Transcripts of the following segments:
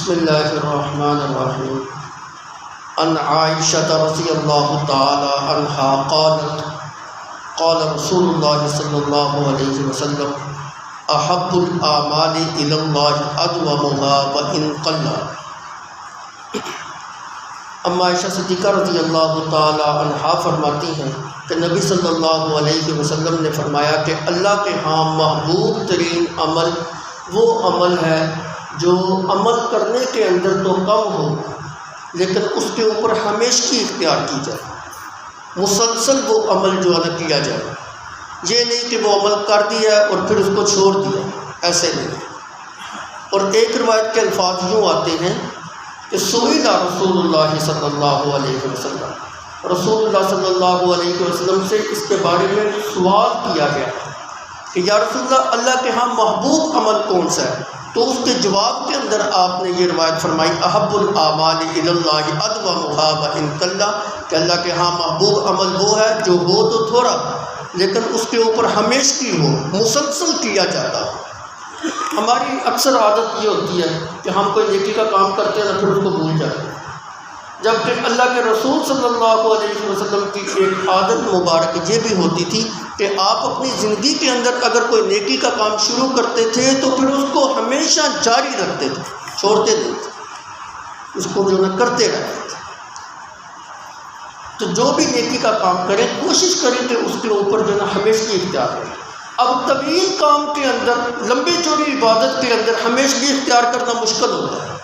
بسم اللہ الرحمن الرحیم عن عائشہ رضی اللہ تعالی عنہا قالت قال رسول اللہ صلی اللہ علیہ وسلم احب الاعمال الی اللہ ادومها وان قل۔ اما عائشہ صدیقہ رضی اللہ تعالی عنہا فرماتی ہیں کہ نبی صلی اللہ علیہ وسلم نے فرمایا کہ اللہ کے ہاں محبوب ترین عمل وہ عمل ہے جو عمل کرنے کے اندر تو کم ہو لیکن اس کے اوپر ہمیشگی اختیار کی جائے، مسلسل وہ عمل جو ہے کیا جائے، یہ نہیں کہ وہ عمل کر دیا اور پھر اس کو چھوڑ دیا، ایسے نہیں۔ اور ایک روایت کے الفاظ یوں آتے ہیں کہ سئل رسول اللہ صلی اللہ علیہ وسلم، رسول اللہ صلی اللہ علیہ وسلم سے اس کے بارے میں سوال کیا گیا کہ یا رسول اللہ، اللہ کے ہاں محبوب عمل کون سا ہے؟ تو اس کے جواب کے اندر آپ نے یہ روایت فرمائی احب الاعمال الی اللہ ادومها وان قل، کہ اللہ کے ہاں محبوب عمل وہ ہے جو ہو تو تھوڑا لیکن اس کے اوپر ہمیشگی ہو، مسلسل کیا جاتا ہو۔ ہماری اکثر عادت یہ ہوتی ہے کہ ہم کوئی نیکی کا کام کرتے ہیں پھر اس کو بھول جاتے ہیں، جبکہ اللہ کے رسول صلی اللہ علیہ وسلم کی ایک عادت مبارک یہ بھی ہوتی تھی کہ آپ اپنی زندگی کے اندر اگر کوئی نیکی کا کام شروع کرتے تھے تو پھر اس کو ہمیشہ جاری رکھتے تھے، چھوڑتے نہیں تھے، اس کو جو نہ کرتے رہتے تھے۔ تو جو بھی نیکی کا کام کریں کوشش کریں کہ اس کے اوپر جو نا ہمیشگی اختیار کریں۔ اب طویل کام کے اندر، لمبی چوڑی عبادت کے اندر ہمیشگی اختیار کرنا مشکل ہوتا ہے،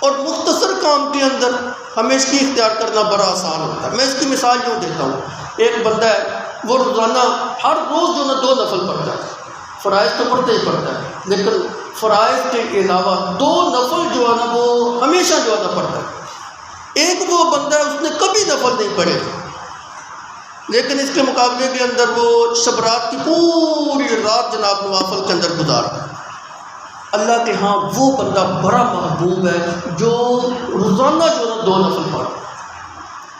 اور مختصر کام کے اندر ہمیشگی اختیار کرنا بڑا آسان ہوتا ہے۔ میں اس کی مثال یوں دیتا ہوں، ایک بندہ ہے وہ روزانہ ہر روز جو نا 2 نفل پڑھتا ہے، فرائض تو پڑھتا ہی پڑھتا ہے لیکن فرائض کے علاوہ 2 نفل جو ہے نا وہ ہمیشہ جو ہے نا پڑھتا ہے۔ ایک وہ بندہ ہے اس نے کبھی نفل نہیں پڑھے لیکن اس کے مقابلے کے اندر وہ شب رات کی پوری رات جناب نوافل کے اندر گزارتا ہے۔ اللہ کے ہاں وہ بندہ بڑا محبوب ہے جو روزانہ جو ہے 2 نفل پڑھتا ہے۔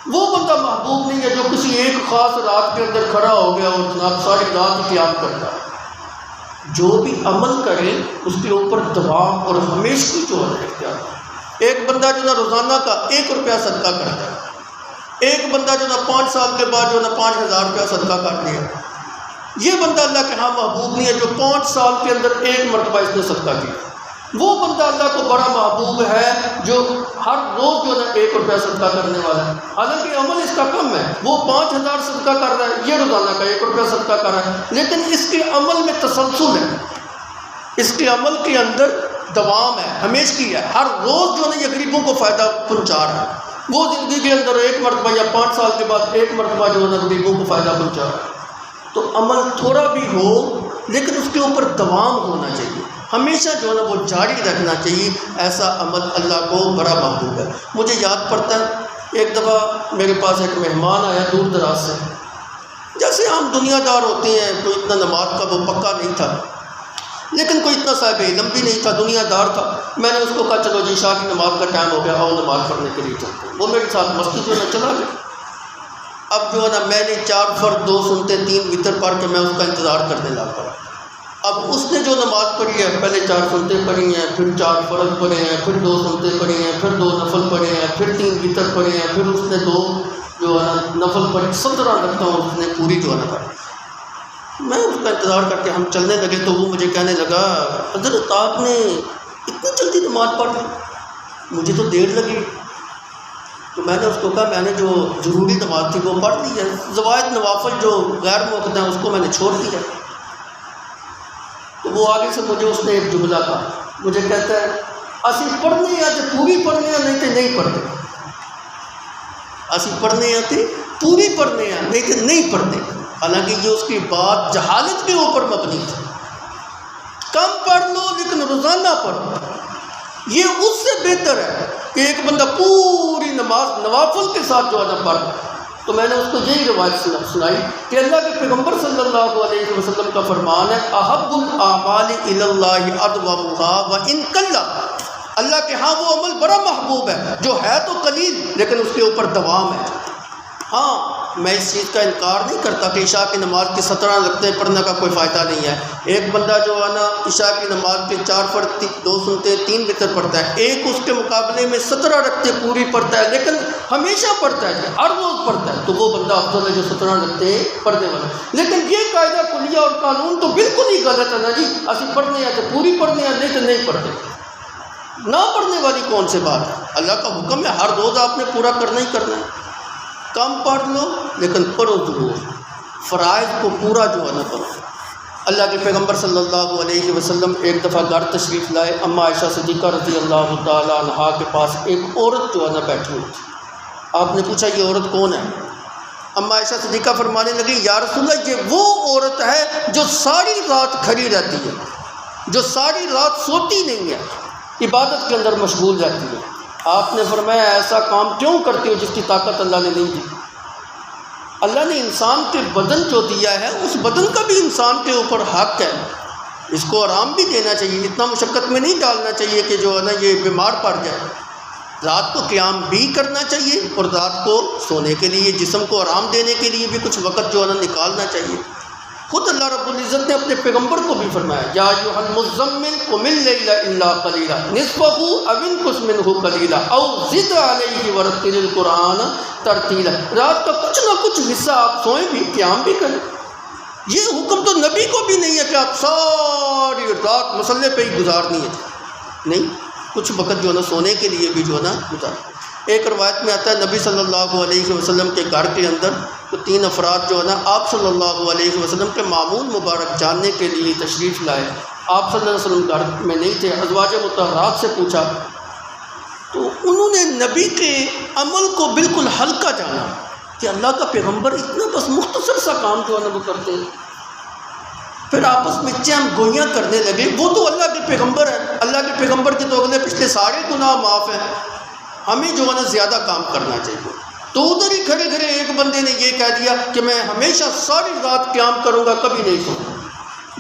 وہ بندہ محبوب نہیں ہے جو کسی ایک خاص رات کے اندر کھڑا ہو گیا اور جناب ساری رات قیام کرتا ہے۔ جو بھی عمل کرے اس کے اوپر دوام اور ہمیشگی جو ہے اختیار۔ ایک بندہ جو نا روزانہ کا 1 روپیہ صدقہ کرتا ہے، ایک بندہ جو نا 5 سال کے بعد جو نا 5000 روپیہ صدقہ کر لیا، یہ بندہ اللہ کے ہاں محبوب نہیں ہے جو 5 سال کے اندر 1 مرتبہ اس نے صدقہ کیا۔ وہ بندہ اللہ کو بڑا محبوب ہے جو ہر روز جو ہے 1 روپیہ صدقہ کرنے والا ہے، حالانکہ عمل اس کا کم ہے، وہ 5000 صدقہ کر رہا ہے، یہ روزانہ کا 1 روپیہ صدقہ کر رہا ہے، لیکن اس کے عمل میں تسلسل ہے، اس کے عمل کے اندر دوام ہے، ہمیشگی ہے، ہر روز جو ہے یہ غریبوں کو فائدہ پہنچا رہا ہے۔ وہ زندگی کے اندر 1 مرتبہ یا 5 سال کے بعد 1 مرتبہ جو ہے نا غریبوں کو فائدہ پہنچا رہا ہے۔ تو عمل تھوڑا بھی ہو لیکن اس کے اوپر دوام ہونا چاہیے، ہمیشہ جو ہے نا وہ جاری رکھنا چاہیے، ایسا عمل اللہ کو بڑا محبوب ہے۔ مجھے یاد پڑتا ہے ایک دفعہ میرے پاس ایک مہمان آیا دور دراز سے، جیسے ہم دنیا دار ہوتے ہیں، کوئی اتنا نماز کا وہ پکا نہیں تھا لیکن کوئی اتنا صاحب علم بھی نہیں تھا، دنیا دار تھا۔ میں نے اس کو کہا چلو جی عشاء کی نماز کا ٹائم ہو گیا، آؤ نماز پڑھنے کے لیے چلتے ہیں۔ وہ میرے ساتھ مسجد جو ہے نا چلا گیا۔ اب جو ہے نا میں نے 4 فرض 2 سنتے 3 وتر پڑھ کے میں اس کا انتظار کرنے لگ پڑا۔ اب اس نے جو نماز پڑھی ہے، پہلے 4 سنتے پڑھی ہیں، پھر 4 فرض پڑھے ہیں، پھر 2 سنتے پڑھی ہیں، پھر 2 نفل پڑھے ہیں، پھر 3 وتر پڑھے ہیں، پھر اس نے 2 جو ہے نا نفل پڑھی، 17 رکھتا ہوں اس نے پوری جو ہے نا پڑھی۔ میں اس کا انتظار کر کے ہم چلنے لگے تو وہ مجھے کہنے لگا حضرت آپ نے اتنی جلدی نماز پڑھ لی، مجھے تو دیر لگی۔ تو میں نے اس کو کہا میں نے جو ضروری نماز تھی وہ پڑھ لی ہے، زوائد نوافل جو غیر موقع ہیں اس کو میں نے چھوڑ دیا۔ تو وہ آگے سے مجھے اس نے ایک جملہ کہا، مجھے کہتا ہے اسی پڑھنے آتے پوری پڑھنے نہیں تھے نہیں پڑھتے، اسی پڑھنے آتے پوری پڑھنے نہیں تھے نہیں پڑھتے۔ حالانکہ یہ اس کی بات جہالت کے اوپر مبنی تھی، کم پڑھ لو لیکن روزانہ پڑھو، یہ اس سے بہتر ہے کہ ایک بندہ پوری نماز نوافل کے ساتھ جو ہے نا پڑھ۔ تو میں نے اس کو یہی روایت سنائی کہ اللہ کے پیغمبر صلی اللہ علیہ وسلم کا فرمان ہے احب الاعمال الی اللہ ادومها وان قل، اللہ کے ہاں وہ عمل بڑا محبوب ہے جو ہے تو قلیل لیکن اس کے اوپر دوام ہے۔ ہاں میں اس چیز کا انکار نہیں کرتا کہ عشاء کی نماز کی 17 رکعتیں پڑھنے کا کوئی فائدہ نہیں ہے. ایک بندہ جو ہے نا عشاء کی نماز کے 4 فرض 2 سنتیں 3 وتر پڑھتا ہے، ایک اس کے مقابلے میں 17 رکعتیں پوری پڑھتا ہے لیکن ہمیشہ پڑھتا ہے، ہر روز پڑھتا ہے، تو وہ بندہ افضل ہے جو 17 رکعتیں پڑھنے والا. لیکن یہ قاعدہ کلیہ اور قانون تو بالکل ہی غلط ہے نا جی. اسی پڑھنے ہیں تو پوری پڑھنے ہیں، نہیں تو نہیں پڑھتے. نہ پڑھنے والی کون سی بات ہے؟ اللہ کا حکم ہے ہر روز آپ نے پورا کرنا ہی کرنا ہے. کم پڑھ لو لیکن پڑھو ضرور، فرائض کو پورا جو ہے نا کرو. اللہ کے پیغمبر صلی اللہ علیہ وسلم ایک دفعہ گھر تشریف لائے. اما عائشہ صدیقہ رضی اللہ تعالی عنہا کے پاس ایک عورت جو ہے نا بیٹھی ہوئی تھی. آپ نے پوچھا یہ عورت کون ہے؟ اما عائشہ صدیقہ فرمانے لگی یا رسول اللہ یہ وہ عورت ہے جو ساری رات کھڑی رہتی ہے، جو ساری رات سوتی نہیں ہے، عبادت کے اندر مشغول رہتی ہے. آپ نے فرمایا ایسا کام کیوں کرتی ہو جس کی طاقت اللہ نے نہیں دی؟ اللہ نے انسان کے بدن جو دیا ہے اس بدن کا بھی انسان کے اوپر حق ہے، اس کو آرام بھی دینا چاہیے، اتنا مشقت میں نہیں ڈالنا چاہیے کہ جو ہے نا یہ بیمار پڑ جائے. رات کو قیام بھی کرنا چاہیے اور رات کو سونے کے لیے جسم کو آرام دینے کے لیے بھی کچھ وقت جو ہے نا نکالنا چاہیے. خود اللہ رب العزت نے اپنے پیغمبر کو بھی فرمایا یا ایھا المزمل قم اللیل الا قلیلا نصفہ او انقص منہ قلیلا او زد علیہ ورتل القرآن ترتیلا. رات کا کچھ نہ کچھ حصہ آپ سوئیں بھی، قیام بھی کریں. یہ حکم تو نبی کو بھی نہیں ہے کہ آپ ساری رات مصلے پہ ہی گزارنی ہے، نہیں، کچھ وقت جو ہے نا سونے کے لیے بھی جو ہے نا گزار. ایک روایت میں آتا ہے نبی صلی اللہ علیہ وسلم کے گھر کے اندر تو 3 افراد جو ہے نا آپ صلی اللہ علیہ وسلم کے معمول مبارک جاننے کے لیے تشریف لائے. آپ صلی اللہ علیہ وسلم گھر میں نہیں تھے. ازواج مطہرات سے پوچھا تو انہوں نے نبی کے عمل کو بالکل ہلکا جانا کہ اللہ کا پیغمبر اتنا بس مختصر سا کام جو ہے نا وہ کرتے ہیں. پھر آپس میں چہم گوئیاں کرنے لگے وہ تو اللہ کے پیغمبر ہیں، اللہ کے پیغمبر کے تو اگلے پچھلے سارے گناہ معاف ہیں، ہمیں جو ہے نا زیادہ کام کرنا چاہیے. تو ادھر ہی کھڑے کھڑے ایک بندے نے یہ کہہ دیا کہ میں ہمیشہ ساری رات قیام کروں گا، کبھی نہیں سوؤں.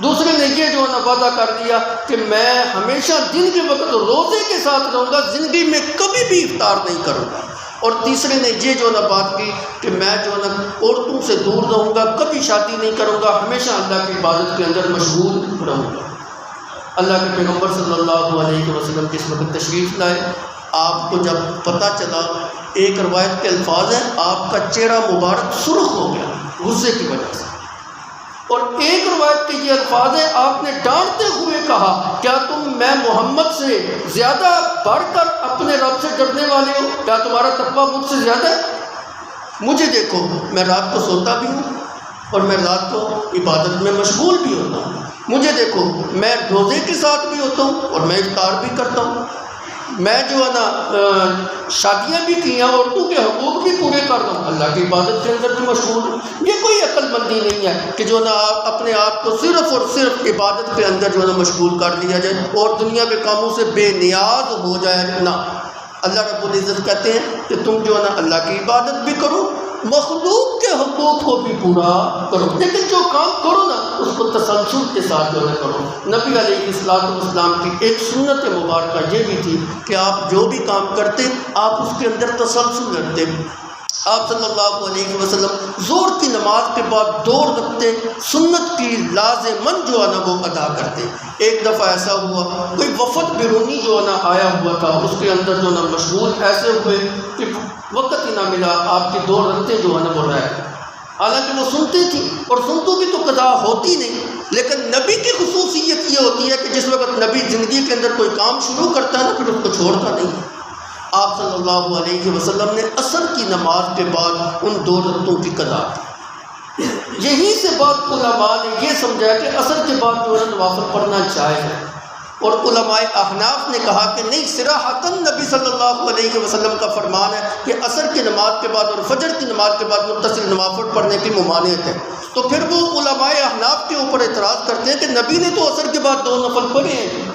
دوسرے نے یہ جو ہے نا وعدہ کر دیا کہ میں ہمیشہ دن کے وقت روزے کے ساتھ رہوں گا، زندگی میں کبھی بھی افطار نہیں کروں گا. اور تیسرے نے یہ جو ہے نا بات کی کہ میں جو ہے نا عورتوں سے دور رہوں گا، کبھی شادی نہیں کروں گا، ہمیشہ اللہ کی عبادت کے اندر مشغول رہوں گا. اللہ کے پیغمبر صلی اللہ علیہ وسلم جس وقت تشریف لائے، آپ کو جب پتہ چلا، ایک روایت کے الفاظ ہیں آپ کا چہرہ مبارک سرخ ہو گیا غصے کی وجہ سے، اور ایک روایت کے یہ الفاظ ہیں آپ نے ڈانٹتے ہوئے کہا کیا تم میں محمد سے زیادہ بڑھ کر اپنے رب سے ڈرنے والے ہو؟ کیا تمہارا تقویٰ مجھ سے زیادہ ہے؟ مجھے دیکھو میں رات کو سوتا بھی ہوں اور میں رات کو عبادت میں مشغول بھی ہوتا ہوں. مجھے دیکھو میں روزے کے ساتھ بھی ہوتا ہوں اور میں افطار بھی کرتا ہوں. میں جو ہے نا شادیاں بھی کی ہیں، عورتوں کے حقوق بھی پورے کر رہا ہوں، اللہ کی عبادت کے اندر بھی مشغول ہوں. یہ کوئی عقل مندی نہیں ہے کہ جو ہے نا آپ اپنے آپ کو صرف اور صرف عبادت کے اندر جو ہے نا مشغول کر لیا جائے اور دنیا کے کاموں سے بے نیاز ہو جائے. نہ، اللہ رب العزت کہتے ہیں کہ تم جو ہے نا اللہ کی عبادت بھی کرو، مخلوق کے حقوق کو بھی پورا کرو، لیکن جو کام کرو نا اس کو تسلسل کے ساتھ جو ہے کرو. نبی علیہ السلام کی ایک سنت مبارکہ یہ بھی تھی کہ آپ جو بھی کام کرتے آپ اس کے اندر تسلسل رکھتے. آپ صلی اللہ علیہ وسلم ظہر کی نماز کے بعد 2 رکعتیں سنت کی لازماً جو ہے نا وہ ادا کرتے. ایک دفعہ ایسا ہوا کوئی وفد بیرونی جو ہے نا آیا ہوا تھا، اس کے اندر جو ہے نا مشغول ایسے ہوئے کہ وقت ہی نہ ملا، آپ کی 2 رکعتیں جو ہے نا وہ رہ گئی. حالانکہ وہ سنتے تھی اور سنتوں بھی تو قضا ہوتی نہیں، لیکن نبی کی خصوصیت یہ ہوتی ہے کہ جس وقت نبی زندگی کے اندر کوئی کام شروع کرتا ہے نا پھر اس کو چھوڑتا نہیں. آپ صلی اللہ علیہ وسلم نے عصر کی نماز کے بعد ان 2 رکعتوں کی قضا کی. یہیں سے بات علماء نے یہ سمجھا کہ عصر کے بعد جو ہے نوافل پڑھنا جائز ہے، اور علماء احناف نے کہا کہ نہیں، صراحتاً نبی صلی اللہ علیہ وسلم کا فرمان ہے کہ عصر کی نماز کے بعد اور فجر کی نماز کے بعد متصل نوافل پڑھنے کی ممانعت ہے. تو پھر وہ علماء احناف کے اوپر اعتراض کرتے ہیں کہ نبی نے تو عصر کے بعد 2 نفل پڑھے ہیں.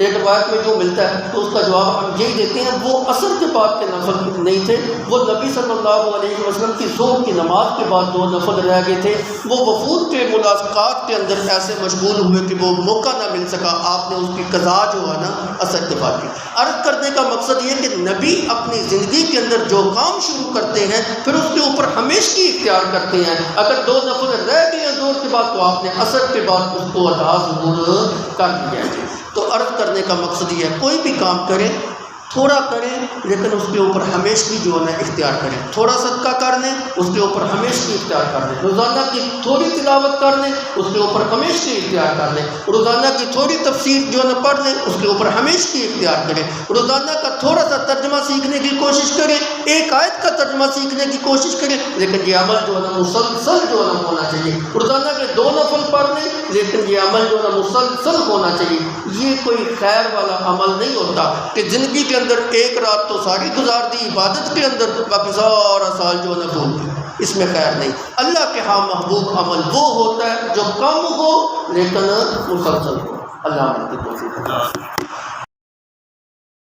ایک روایت میں جو ملتا ہے تو اس کا جواب ہم یہی دیتے ہیں، وہ عصر کے بعد کے نفل نہیں تھے، وہ نبی صلی اللہ علیہ وسلم کی ظہر کی نماز کے بعد 2 نفل رہ گئے تھے، وہ وفود کے ملاقات کے اندر ایسے مشغول ہوئے کہ وہ موقع نہ مل سکا، آپ نے اس کی قضا جو ہے نا عصر کے بعد کی۔ عرض کرنے کا مقصد یہ کہ نبی اپنی زندگی کے اندر جو کام شروع کرتے ہیں پھر اس کے اوپر ہمیشگی اختیار کرتے ہیں۔ اگر 2 نفل رہ گئے ہیں ظہر کے بعد تو آپ نے عصر کے بعد اس کو ادا ضرور کر لیا ہے۔ تو عرض کرنے کا مقصد یہ ہے، کوئی بھی کام کریں تھوڑا کریں لیکن اس کے اوپر ہمیشگی جو ہے نا اختیار کریں۔ تھوڑا صدقہ کر لیں اس کے اوپر ہمیشگی اختیار کر لیں، روزانہ کی تھوڑی تلاوت کر لیں اس کے اوپر ہمیشگی اختیار کر لیں، روزانہ کی تھوڑی تفسیر جو ہے نا پڑھ لیں اس کے اوپر ہمیشگی اختیار کریں، روزانہ کا تھوڑا سا ترجمہ سیکھنے کی کوشش کریں، ایک آیت کا ترجمہ سیکھنے کی کوشش کریں، لیکن یہ عمل جو ہے نا مسلسل جو ہے نا ہونا چاہیے۔ روزانہ کے 2 نفل پڑھ لیں لیکن یہ عمل جو ہے نا مسلسل ہونا چاہیے۔ یہ کوئی خیر والا عمل نہیں ہوتا کہ زندگی کے اندر ایک رات تو ساری گزار دی عبادت کے اندر، باقی سارا سال جو ہے نا بھول گئی، اس میں خیر نہیں۔ اللہ کے ہاں محبوب عمل وہ ہوتا ہے جو کم ہو لیکن مسلسل ہو۔ اللہ کی توفیق۔